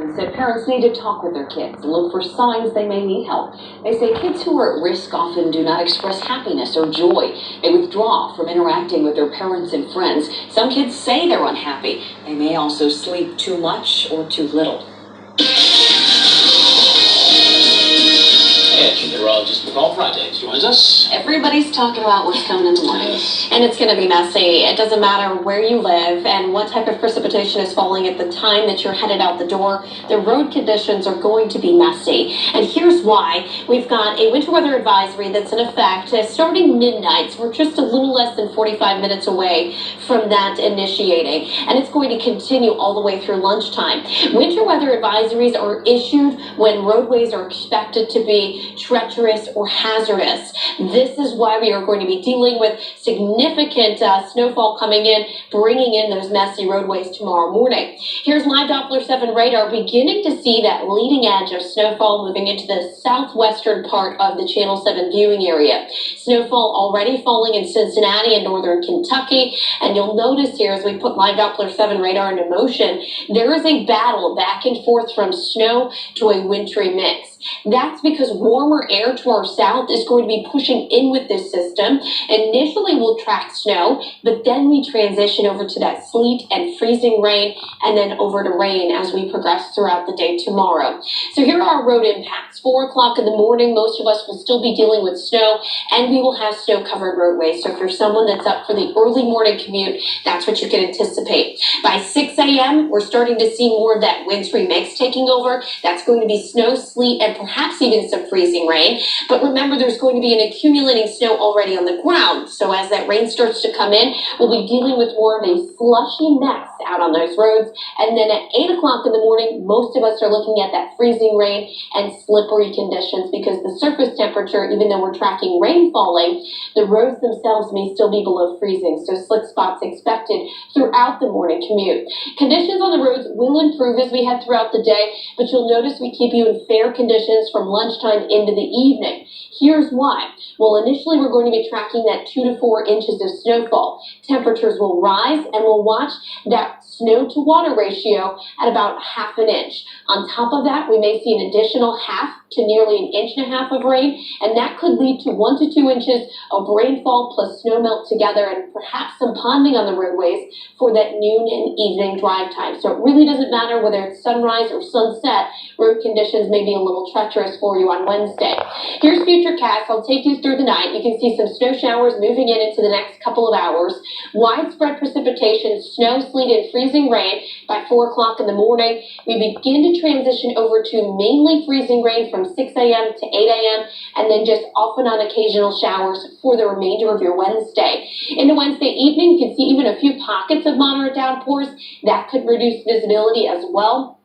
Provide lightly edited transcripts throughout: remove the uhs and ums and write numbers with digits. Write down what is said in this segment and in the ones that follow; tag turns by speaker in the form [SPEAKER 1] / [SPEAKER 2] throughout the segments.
[SPEAKER 1] parents said parents need to talk with their kids and look for signs they may need help. They say kids who are at risk often do not express happiness or joy. They withdraw from interacting with their parents and friends. Some kids say they're unhappy. They may also sleep too much or too little.
[SPEAKER 2] And meteorologist McCall Vrydaghs joins us.
[SPEAKER 1] Everybody's talking about what's coming in the morning.
[SPEAKER 2] Yes.
[SPEAKER 1] And it's going to be messy. It doesn't matter where you live and what type of precipitation is falling at the time that you're headed out the door. The road conditions are going to be messy. And here's why. We've got a winter weather advisory that's in effect starting midnight. So we're just a little less than 45 minutes away from that initiating. And it's going to continue all the way through lunchtime. Winter weather advisories are issued when roadways are expected to be treacherous or hazardous. This is why we are going to be dealing with significant snowfall coming in, bringing in those messy roadways tomorrow morning. Here's live Doppler 7 radar beginning to see that leading edge of snowfall moving into the southwestern part of the Channel 7 viewing area. Snowfall already falling in Cincinnati and northern Kentucky. And you'll notice here as we put live Doppler 7 radar into motion, there is a battle back and forth from snow to a wintry mix. That's because warmer air to our south is going to be pushing in with this system. Initially, we'll track snow, but then we transition over to that sleet and freezing rain, and then over to rain as we progress throughout the day tomorrow. So here are our road impacts. 4 o'clock in the morning, most of us will still be dealing with snow, and we will have snow-covered roadways. So if you're someone that's up for the early morning commute, that's what you can anticipate. By 6 a.m., we're starting to see more of that wintry mix taking over. That's going to be snow, sleet, and perhaps even some freezing rain. But remember, there's going to be an accumulating snow already on the ground. So as that rain starts to come in, we'll be dealing with more of a slushy mess out on those roads. And then at 8 o'clock in the morning, most of us are looking at that freezing rain and slippery conditions because the surface temperature, even though we're tracking rain falling, the roads themselves may still be below freezing. So slick spots expected throughout the morning commute. Conditions on the roads will improve as we head throughout the day, but you'll notice we keep you in fair conditions from lunchtime into the evening. Here's why. Well, initially we're going to be tracking that 2 to 4 inches of snowfall. Temperatures will rise and we'll watch that snow to water ratio at about ½ an inch. On top of that, we may see an additional half to nearly 1.5 inches of rain, and that could lead to 1 to 2 inches of rainfall plus snow melt together and perhaps some ponding on the roadways for that noon and evening drive time. So it really doesn't matter whether it's sunrise or sunset, road conditions may be a little treacherous for you on Wednesday. Here's Futurecast. I'll take you through the night. You can see some snow showers moving in into the next couple of hours. Widespread precipitation, snow, sleet, and freezing rain by 4 o'clock in the morning. We begin to transition over to mainly freezing rain from 6 a.m. to 8 a.m. and then just off and on occasional showers for the remainder of your Wednesday. Into Wednesday evening, you can see even a few pockets of moderate downpours. That could reduce visibility as well.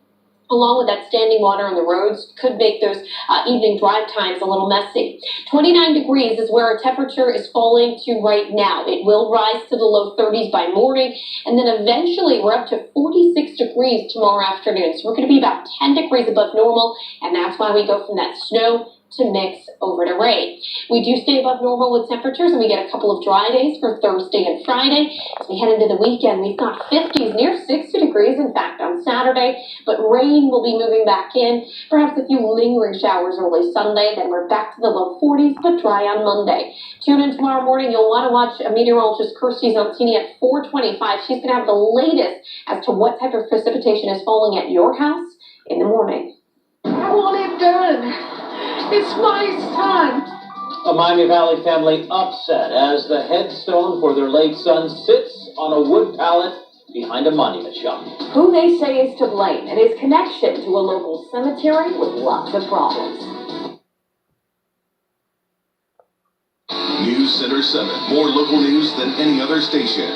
[SPEAKER 1] Along with that standing water on the roads, could make those evening drive times a little messy. 29 degrees is where our temperature is falling to right now. It will rise to the low 30s by morning, and then eventually we're up to 46 degrees tomorrow afternoon. So we're going to be about 10 degrees above normal, and that's why we go from that snow to mix over to rain. We do stay above normal with temperatures, and we get a couple of dry days for Thursday and Friday. As we head into the weekend, we've got 50s, near 60 degrees, in fact, on Saturday, but rain will be moving back in. Perhaps a few lingering showers early Sunday, then we're back to the low 40s, but dry on Monday. Tune in tomorrow morning. You'll want to watch meteorologist Kirsty Zontini at 4:25. She's going to have the latest as to what type of precipitation is falling at your house in the morning.
[SPEAKER 3] I want it done. It's my time.
[SPEAKER 2] A Miami Valley family upset as the headstone for their late son sits on a wood pallet behind a monument shop.
[SPEAKER 1] Who they say is to blame and his connection to a local cemetery with lots of problems.
[SPEAKER 4] News Center 7, more local news than any other station.